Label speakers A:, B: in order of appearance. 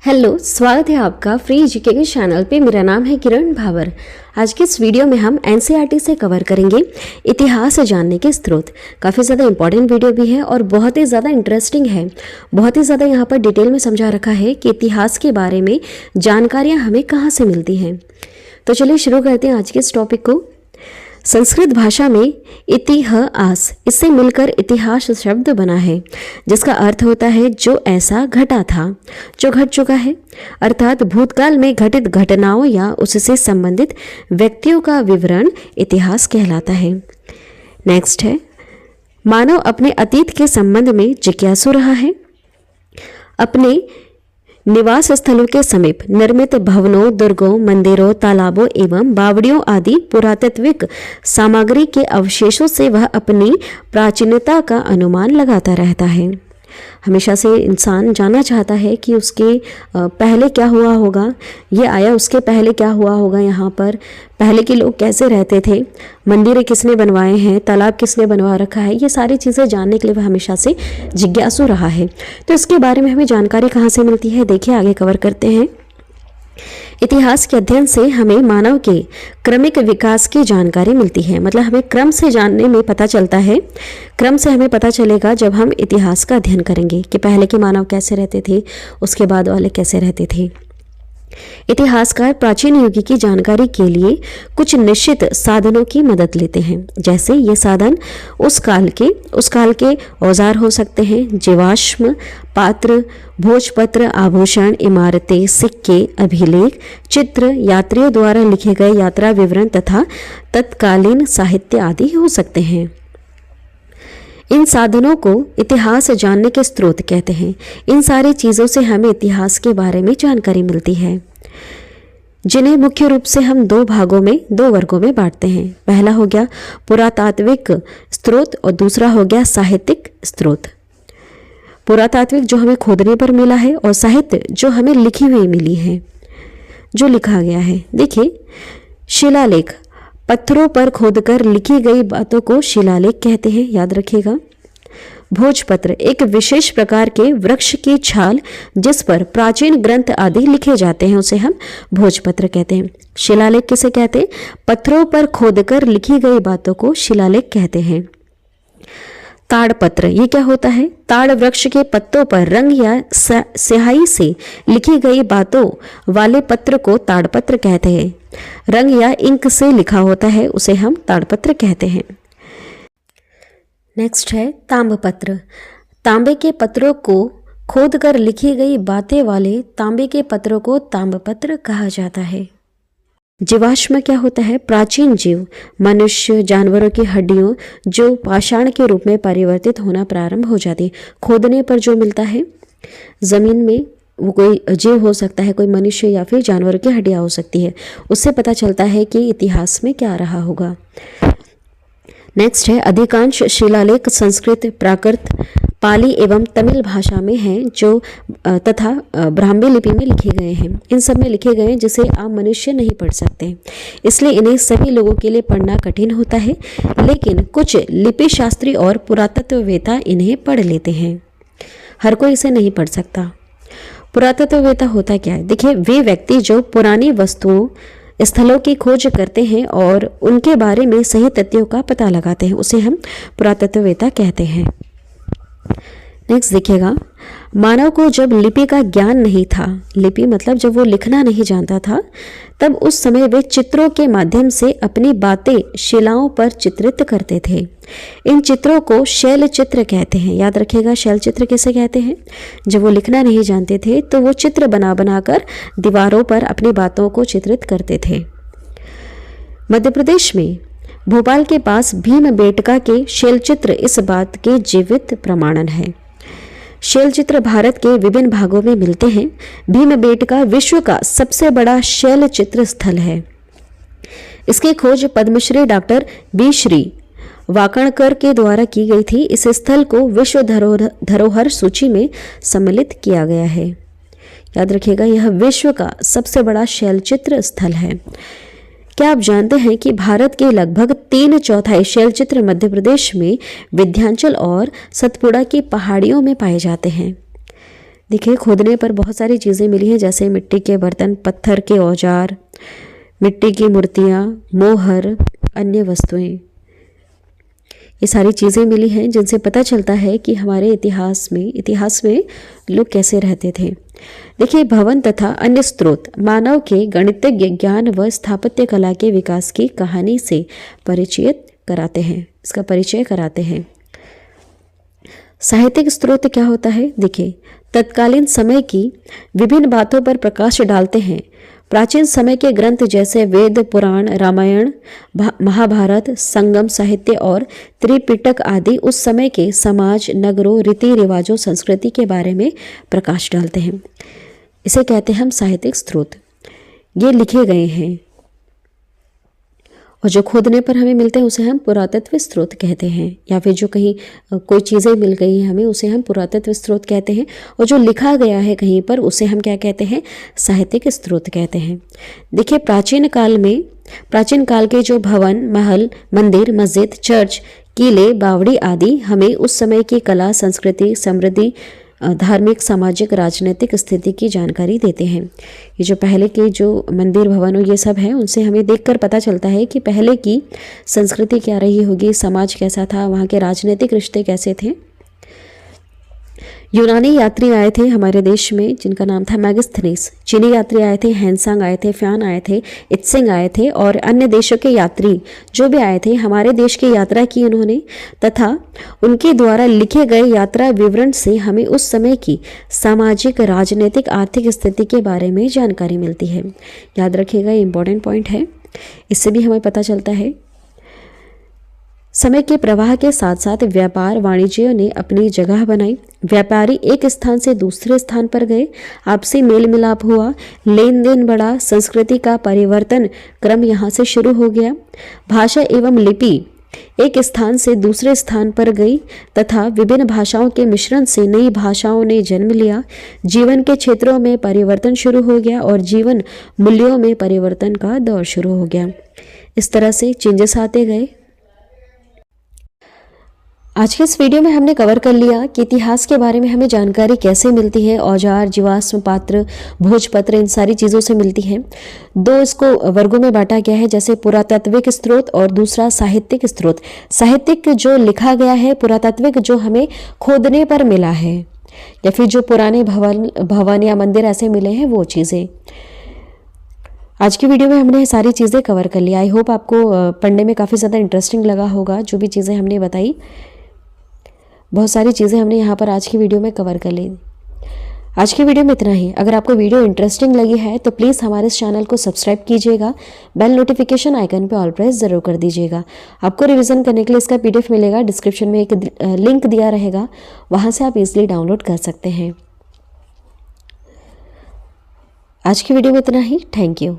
A: Hello, स्वागत है आपका फ्री जीके के चैनल पे। मेरा नाम है किरण भावर। आज के इस वीडियो में हम एनसीईआरटी से कवर करेंगे इतिहास जानने के स्रोत। काफ़ी ज़्यादा इंपॉर्टेंट वीडियो भी है और बहुत ही ज़्यादा इंटरेस्टिंग है। बहुत ही ज़्यादा यहाँ पर डिटेल में समझा रखा है कि इतिहास के बारे में जानकारियाँ हमें कहाँ से मिलती हैं। तो चलिए शुरू करते हैं आज के इस टॉपिक को। संस्कृत भाषा में इतिहास इससे मिलकर इतिहास शब्द बना है, जिसका अर्थ होता है जो ऐसा घटा था, जो घट चुका है, अर्थात भूतकाल में घटित घटनाओं या उससे संबंधित व्यक्तियों का विवरण इतिहास कहलाता है। नेक्स्ट है, मानव अपने अतीत के संबंध में जिज्ञासु रहा है। अपने निवास स्थलों के समीप निर्मित भवनों, दुर्गों, मंदिरों, तालाबों एवं बावड़ियों आदि पुरातात्विक सामग्री के अवशेषों से वह अपनी प्राचीनता का अनुमान लगाता रहता है। हमेशा से इंसान जानना चाहता है कि उसके पहले क्या हुआ होगा, ये आया उसके पहले क्या हुआ होगा, यहाँ पर पहले के लोग कैसे रहते थे, मंदिरें किसने बनवाए हैं, तालाब किसने बनवा रखा है, ये सारी चीज़ें जानने के लिए वह हमेशा से जिज्ञासु रहा है। तो इसके बारे में हमें जानकारी कहाँ से मिलती है, देखिए आगे कवर करते हैं। इतिहास के अध्ययन से हमें मानव के क्रमिक विकास की जानकारी मिलती है। मतलब हमें क्रम से जानने में पता चलता है, क्रम से हमें पता चलेगा जब हम इतिहास का अध्ययन करेंगे कि पहले के मानव कैसे रहते थे, उसके बाद वाले कैसे रहते थे। इतिहासकार प्राचीन युग की जानकारी के लिए कुछ निश्चित साधनों की मदद लेते हैं। जैसे ये साधन उस काल के औजार हो सकते हैं, जीवाश्म, पात्र, भोजपत्र, आभूषण, इमारतें, सिक्के, अभिलेख, चित्र, यात्रियों द्वारा लिखे गए यात्रा विवरण तथा तत्कालीन साहित्य आदि हो सकते हैं। इन साधनों को इतिहास जानने के स्रोत कहते हैं। इन सारी चीज़ों से हमें इतिहास के बारे में जानकारी मिलती है, जिन्हें मुख्य रूप से हम दो वर्गों में बांटते हैं। पहला हो गया पुरातात्विक स्रोत और दूसरा हो गया साहित्यिक स्रोत। पुरातात्विक जो हमें खोदने पर मिला है और साहित्य जो हमें लिखी हुई मिली है, जो लिखा गया है। देखिए, शिलालेख, पत्थरों पर खोदकर लिखी गई बातों को शिलालेख कहते हैं, याद रखिएगा। भोजपत्र, एक विशेष प्रकार के वृक्ष की छाल जिस पर प्राचीन ग्रंथ आदि लिखे जाते हैं, उसे हम भोजपत्र कहते हैं। शिलालेख किसे कहते हैं? पत्थरों पर खोदकर लिखी गई बातों को शिलालेख कहते हैं। ताड़पत्र, ये क्या होता है? ताड़ वृक्ष के पत्तों पर रंग या स्याही से लिखी गई बातों वाले पत्र को ताड़पत्र कहते हैं। रंग या इंक से लिखा होता है, उसे हम ताड़पत्र कहते हैं। नेक्स्ट है ताम्रपत्र। तांबे के पत्रों को खोदकर लिखी गई बातें वाले तांबे के पत्रों को ताम्रपत्र कहा जाता है। जीवाश्म क्या होता है? प्राचीन जीव, मनुष्य, जानवरों की हड्डियों जो पाषाण के रूप में परिवर्तित होना प्रारंभ हो जाती है। खोदने पर जो मिलता है जमीन में, वो कोई जीव हो सकता है, कोई मनुष्य या फिर जानवरों की हड्डियां हो सकती है। उससे पता चलता है कि इतिहास में क्या रहा होगा। नेक्स्ट है, अधिकांश शिलालेख संस्कृत, प्राकृत, पाली एवं तमिल भाषा में हैं, जो तथा ब्राह्मी लिपि में लिखे गए हैं। इन सब में लिखे गए हैं जिसे आम मनुष्य नहीं पढ़ सकते, इसलिए इन्हें सभी लोगों के लिए पढ़ना कठिन होता है। लेकिन कुछ लिपि शास्त्री और पुरातत्ववेत्ता इन्हें पढ़ लेते हैं। हर कोई इसे नहीं पढ़ सकता। पुरातत्ववेत्ता होता क्या है? देखिए, वे व्यक्ति जो पुरानी वस्तुओं, स्थलों की खोज करते हैं और उनके बारे में सही तथ्यों का पता लगाते हैं, उसे हम पुरातत्ववेत्ता कहते हैं। नेक्स्ट देखिएगा, मानव को जब लिपि का ज्ञान नहीं था, लिपि मतलब जब वो लिखना नहीं जानता था, तब उस समय वे चित्रों के माध्यम से अपनी बातें शिलाओं पर चित्रित करते थे। इन चित्रों को शैल चित्र कहते हैं। याद रखिएगा, शैल चित्र किसे कहते हैं? जब वो लिखना नहीं जानते थे तो वो चित्र बनाकर दीवारों पर अपनी बातों को चित्रित करते थे। मध्य प्रदेश में भोपाल के पास भीमबेटका के शैल चित्र इस बात के जीवित प्रमाणन है। शैल चित्र भारत के विभिन्न भागों में मिलते हैं। भीमबेटका विश्व का सबसे बड़ा शैल चित्र स्थल है। इसकी खोज पद्मश्री डॉक्टर बी श्री वाकणकर के द्वारा की गई थी। इस स्थल को विश्व धरोहर सूची में सम्मिलित किया गया है। याद रखिएगा, यह विश्व का सबसे बड़ा शैल चित्र स्थल है। क्या आप जानते हैं कि भारत के लगभग 3/4 शैलचित्र मध्य प्रदेश में विंध्याचल और सतपुड़ा की पहाड़ियों में पाए जाते हैं। देखिए खोदने पर बहुत सारी चीज़ें मिली हैं, जैसे मिट्टी के बर्तन, पत्थर के औजार, मिट्टी की मूर्तियाँ, मोहर, अन्य वस्तुएं। ये सारी चीज़ें मिली हैं जिनसे पता चलता है कि हमारे इतिहास में लोग कैसे रहते थे। देखिए भवन तथा अन्य स्रोत मानव के गणितज्ञ ज्ञान व स्थापत्य कला के विकास की कहानी से परिचित कराते हैं, इसका परिचय कराते हैं। साहित्यिक स्रोत क्या होता है? देखिए तत्कालीन समय की विभिन्न बातों पर प्रकाश डालते हैं। प्राचीन समय के ग्रंथ जैसे वेद, पुराण, रामायण, महाभारत, संगम साहित्य और त्रिपिटक आदि उस समय के समाज, नगरों, रीति रिवाजों, संस्कृति के बारे में प्रकाश डालते हैं। इसे कहते हैं हम साहित्यिक स्रोत। ये लिखे गए हैं और जो खोदने पर हमें मिलते हैं उसे हम पुरातत्व स्रोत कहते हैं, या फिर जो कहीं कोई चीज़ें मिल गई हैं हमें उसे हम पुरातत्व स्रोत कहते हैं, और जो लिखा गया है कहीं पर उसे हम क्या कहते हैं? साहित्यिक स्रोत कहते हैं। देखिए प्राचीन काल के जो भवन, महल, मंदिर, मस्जिद, चर्च, किले, बावड़ी आदि हमें उस समय की कला, संस्कृति, समृद्धि, धार्मिक, सामाजिक, राजनीतिक स्थिति की जानकारी देते हैं। ये जो पहले के जो मंदिर, भवन ये सब है उनसे हमें देखकर पता चलता है कि पहले की संस्कृति क्या रही होगी, समाज कैसा था, वहाँ के राजनीतिक रिश्ते कैसे थे। यूनानी यात्री आए थे हमारे देश में जिनका नाम था मैगस्थनीस। चीनी यात्री आए थे, हैंसांग आए थे, फ्यान आए थे, इत्सिंग आए थे, और अन्य देशों के यात्री जो भी आए थे हमारे देश की यात्रा की उन्होंने, तथा उनके द्वारा लिखे गए यात्रा विवरण से हमें उस समय की सामाजिक, राजनीतिक, आर्थिक स्थिति के बारे में जानकारी मिलती है। याद रखिएगा, ये इंपॉर्टेंट पॉइंट है, इससे भी हमें पता चलता है। समय के प्रवाह के साथ साथ व्यापार वाणिज्य ने अपनी जगह बनाई। व्यापारी एक स्थान से दूसरे स्थान पर गए, आपसी मेल मिलाप हुआ, लेन देन बढ़ा, संस्कृति का परिवर्तन क्रम यहाँ से शुरू हो गया। भाषा एवं लिपि एक स्थान से दूसरे स्थान पर गई तथा विभिन्न भाषाओं के मिश्रण से नई भाषाओं ने जन्म लिया। जीवन के क्षेत्रों में परिवर्तन शुरू हो गया और जीवन मूल्यों में परिवर्तन का दौर शुरू हो गया। इस तरह से चेंजेस आते गए। आज के इस वीडियो में हमने कवर कर लिया कि इतिहास के बारे में हमें जानकारी कैसे मिलती है। औजार, जीवाश्म पात्र, भोजपत्र, इन सारी चीज़ों से मिलती है। दो इसको वर्गों में बांटा गया है, जैसे पुरातात्विक स्रोत और दूसरा साहित्यिक स्रोत। साहित्यिक जो लिखा गया है, पुरातात्विक जो हमें खोदने पर मिला है, या फिर जो पुराने भवन या मंदिर ऐसे मिले हैं वो चीज़ें। आज की वीडियो में हमने सारी चीज़ें कवर कर लिया। आई होप आपको पढ़ने में काफ़ी ज़्यादा इंटरेस्टिंग लगा होगा। जो भी चीज़ें हमने बताई, बहुत सारी चीज़ें हमने यहाँ पर आज की वीडियो में कवर कर ली। आज की वीडियो में इतना ही। अगर आपको वीडियो इंटरेस्टिंग लगी है तो प्लीज़ हमारे इस चैनल को सब्सक्राइब कीजिएगा, बेल नोटिफिकेशन आइकन पे ऑल प्रेस ज़रूर कर दीजिएगा। आपको रिवीजन करने के लिए इसका PDF मिलेगा, डिस्क्रिप्शन में एक लिंक दिया रहेगा, वहाँ से आप इजीली डाउनलोड कर सकते हैं। आज की वीडियो में इतना ही। Thank you.